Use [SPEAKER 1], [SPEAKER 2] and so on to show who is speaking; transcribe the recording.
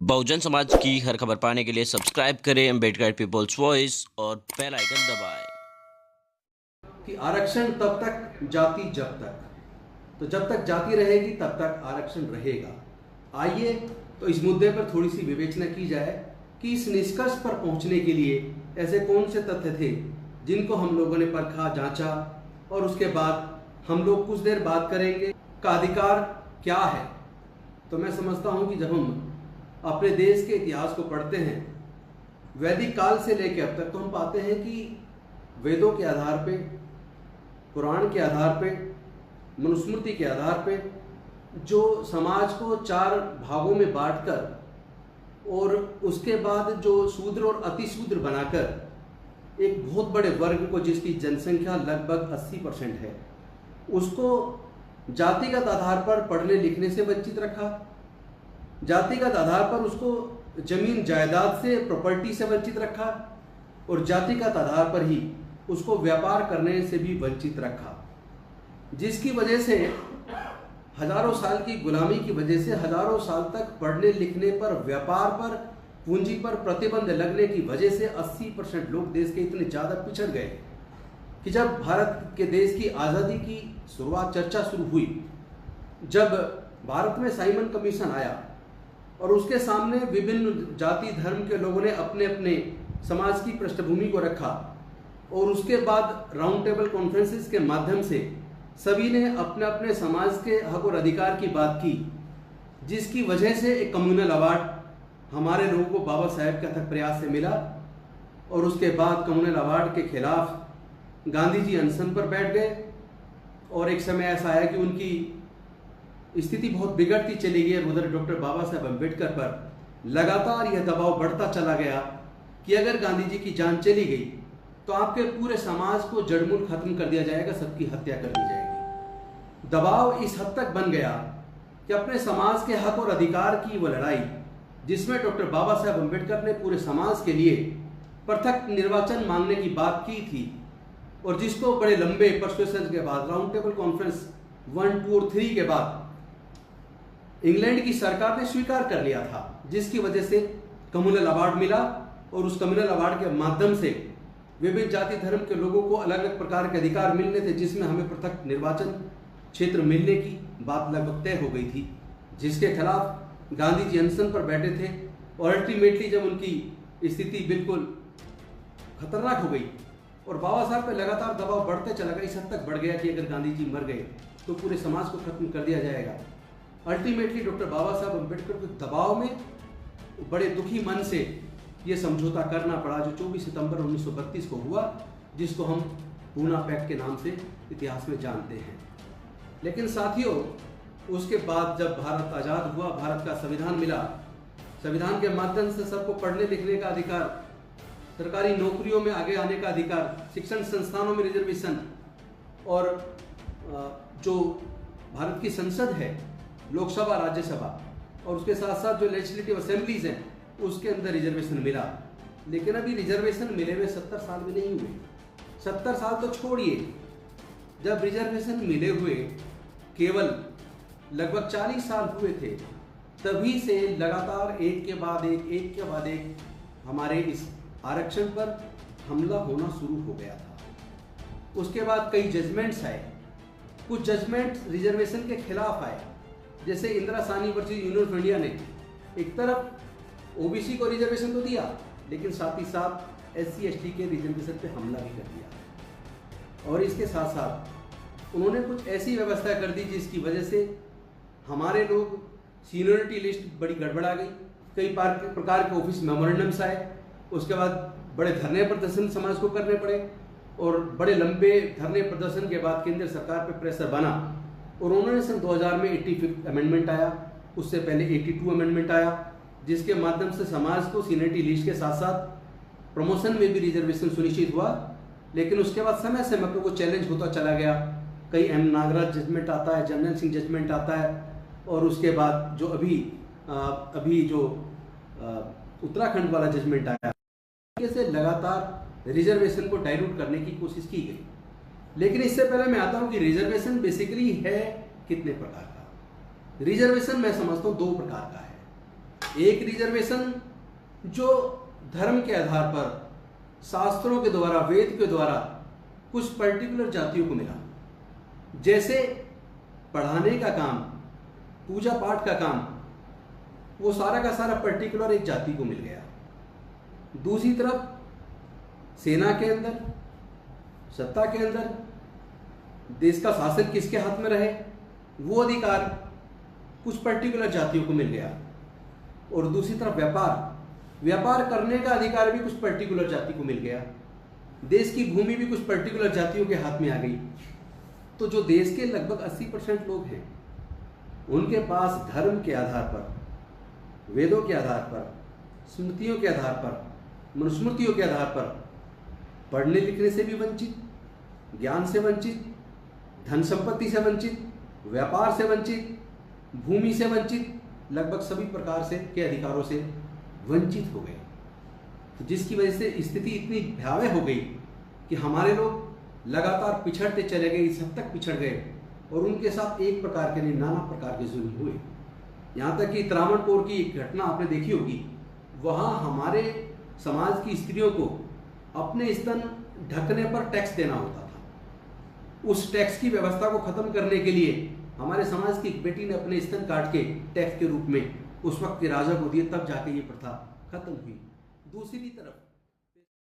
[SPEAKER 1] बहुजन समाज की हर खबर पाने के लिए सब्सक्राइब करें अम्बेडकर पीपल्स वॉइस और बेल आइकन दबाएं।
[SPEAKER 2] कि आरक्षण तब तक जाति जब तक जाति रहेगी तब तक आरक्षण रहेगा। आइए तो इस मुद्दे पर थोड़ी सी विवेचना की जाए कि इस निष्कर्ष पर पहुंचने के लिए ऐसे कौन से तथ्य थे जिनको हम लोगों ने परखा, जांचा और उसके बाद हम लोग कुछ देर बात करेंगे का अधिकार क्या है। तो मैं समझता हूं कि जब हम अपने देश के इतिहास को पढ़ते हैं वैदिक काल से लेकर अब तक, तो हम पाते हैं कि वेदों के आधार पे, पुराण के आधार पे, मनुस्मृति के आधार पे जो समाज को चार भागों में बांटकर और उसके बाद जो शूद्र और अतिशूद्र बनाकर एक बहुत बड़े वर्ग को, जिसकी जनसंख्या लगभग 80% है, उसको जातिगत आधार पर पढ़ने लिखने से वंचित रखा, जातिगत आधार पर उसको जमीन जायदाद से, प्रॉपर्टी से वंचित रखा और जातिगत आधार पर ही उसको व्यापार करने से भी वंचित रखा, जिसकी वजह से हजारों साल की गुलामी की वजह से हजारों साल तक पढ़ने लिखने पर, व्यापार पर, पूंजी पर प्रतिबंध लगने की वजह से 80% लोग देश के इतने ज़्यादा पिछड़ गए कि जब भारत के देश की आज़ादी की शुरुआत, चर्चा शुरू हुई, जब भारत में साइमन कमीशन आया और उसके सामने विभिन्न जाति धर्म के लोगों ने अपने अपने समाज की पृष्ठभूमि को रखा और उसके बाद राउंड टेबल कॉन्फ्रेंसेस के माध्यम से सभी ने अपने अपने समाज के हक और अधिकार की बात की, जिसकी वजह से एक कम्युनल अवार्ड हमारे लोगों को बाबा साहेब के अथक प्रयास से मिला। और उसके बाद कम्युनल अवार्ड के खिलाफ गांधी जी अनशन पर बैठ गए और एक समय ऐसा आया कि उनकी स्थिति बहुत बिगड़ती चली गई। उधर डॉक्टर बाबा साहेब अम्बेडकर पर लगातार यह दबाव बढ़ता चला गया कि अगर गांधी जी की जान चली गई तो आपके पूरे समाज को जड़मूल खत्म कर दिया जाएगा, सबकी हत्या कर दी जाएगी। दबाव इस हद तक बन गया कि अपने समाज के हक और अधिकार की वो लड़ाई, जिसमें डॉक्टर बाबा साहेब अम्बेडकर ने पूरे समाज के लिए पृथक निर्वाचन मांगने की बात की थी और जिसको बड़े लंबे पर्सुएशन के बाद, राउंड टेबल कॉन्फ्रेंस 1, 2 और 3 के बाद इंग्लैंड की सरकार ने स्वीकार कर लिया था, जिसकी वजह से कम्युनल अवार्ड मिला और उस कम्युनल अवार्ड के माध्यम से विभिन्न जाति धर्म के लोगों को अलग अलग प्रकार के अधिकार मिलने थे, जिसमें हमें पृथक निर्वाचन क्षेत्र मिलने की बात लगभग तय हो गई थी, जिसके खिलाफ गांधी जी अनशन पर बैठे थे। और अल्टीमेटली जब उनकी स्थिति बिल्कुल खतरनाक हो गई और बाबा साहब पे लगातार दबाव बढ़ते चला गया, इस हद तक बढ़ गया कि अगर गांधी जी मर गए तो पूरे समाज को खत्म कर दिया जाएगा। अल्टीमेटली डॉक्टर बाबा साहब अम्बेडकर के दबाव में बड़े दुखी मन से ये समझौता करना पड़ा, जो 24 सितंबर 1932 को हुआ, जिसको हम पूना पैक्ट के नाम से इतिहास में जानते हैं। लेकिन साथियों, उसके बाद जब भारत आज़ाद हुआ, भारत का संविधान मिला, संविधान के माध्यम से सबको पढ़ने लिखने का अधिकार, सरकारी नौकरियों में आगे आने का अधिकार, शिक्षण संस्थानों में रिजर्वेशन और जो भारत की संसद है, लोकसभा, राज्यसभा और उसके साथ साथ जो लेजिस्लेटिव असेंबलीज हैं, उसके अंदर रिजर्वेशन मिला। लेकिन अभी रिजर्वेशन मिले हुए 70 साल भी नहीं हुए। 70 साल तो छोड़िए, जब रिजर्वेशन मिले हुए केवल लगभग 40 साल हुए थे, तभी से लगातार एक के बाद एक हमारे इस आरक्षण पर हमला होना शुरू हो गया था। उसके बाद कई जजमेंट्स आए, कुछ जजमेंट रिजर्वेशन के खिलाफ आए, जैसे Indira Sahni versus union of India ने एक तरफ ओबीसी को रिजर्वेशन तो दिया, लेकिन साथ ही साथ SC ST के रिजर्वेशन पे हमला भी कर दिया। और इसके साथ साथ उन्होंने कुछ ऐसी व्यवस्था कर दी जिसकी वजह से हमारे लोग, सीनियरिटी लिस्ट बड़ी गड़बड़ा गई, कई प्रकार के ऑफिस मेमोरेंडम्स आए, उसके बाद बड़े धरने प्रदर्शन समाज को करने पड़े और बड़े लंबे धरने प्रदर्शन के बाद केंद्र सरकार पर प्रेशर बना और उन्होंने सन 2000 में 85th अमेंडमेंट आया, उससे पहले 82 अमेंडमेंट आया, जिसके माध्यम से समाज को सीनियरिटी लिस्ट के साथ साथ प्रमोशन में भी रिजर्वेशन सुनिश्चित हुआ। लेकिन उसके बाद समय समय पर वो चैलेंज होता चला गया। कई M नागराज जजमेंट आता है, जर्नल सिंह जजमेंट आता है और उसके बाद जो अभी जो उत्तराखंड वाला जजमेंट आया, से लगातार रिजर्वेशन को डाइल्यूट करने की कोशिश की गई। लेकिन इससे पहले मैं आता हूँ कि रिजर्वेशन बेसिकली है कितने प्रकार का। रिजर्वेशन मैं समझता हूँ 2 प्रकार का है। एक रिजर्वेशन जो धर्म के आधार पर, शास्त्रों के द्वारा, वेद के द्वारा कुछ पर्टिकुलर जातियों को मिला, जैसे पढ़ाने का काम, पूजा पाठ का काम, वो सारा का सारा पर्टिकुलर एक जाति को मिल गया। दूसरी तरफ सेना के अंदर, सत्ता के अंदर, देश का शासन किसके हाथ में रहे, वो अधिकार कुछ पर्टिकुलर जातियों को मिल गया। और दूसरी तरफ व्यापार करने का अधिकार भी कुछ पर्टिकुलर जाति को मिल गया। देश की भूमि भी कुछ पर्टिकुलर जातियों के हाथ में आ गई। तो जो देश के लगभग 80% लोग हैं, उनके पास धर्म के आधार पर, वेदों के आधार पर, स्मृतियों के आधार पर, मनुस्मृतियों के आधार पर पढ़ने लिखने से भी वंचित, ज्ञान से वंचित, धन संपत्ति से वंचित, व्यापार से वंचित, भूमि से वंचित, लगभग सभी प्रकार से के अधिकारों से वंचित हो गए। तो जिसकी वजह से स्थिति इतनी भयावह हो गई कि हमारे लोग लगातार पिछड़ते चले गए, इस हद तक पिछड़ गए और उनके साथ एक प्रकार के नहीं, नाना प्रकार के जुल्म हुए। यहाँ तक कि त्रावणकोर की एक घटना आपने देखी होगी। वहाँ हमारे समाज की स्त्रियों को अपने स्तन ढकने पर टैक्स देना होता था। उस टैक्स की व्यवस्था को खत्म करने के लिए हमारे समाज की एक बेटी ने अपने स्तन काट के टैक्स के रूप में उस वक्त के राजा को दिए, तब जाके ये प्रथा खत्म हुई। दूसरी तरफ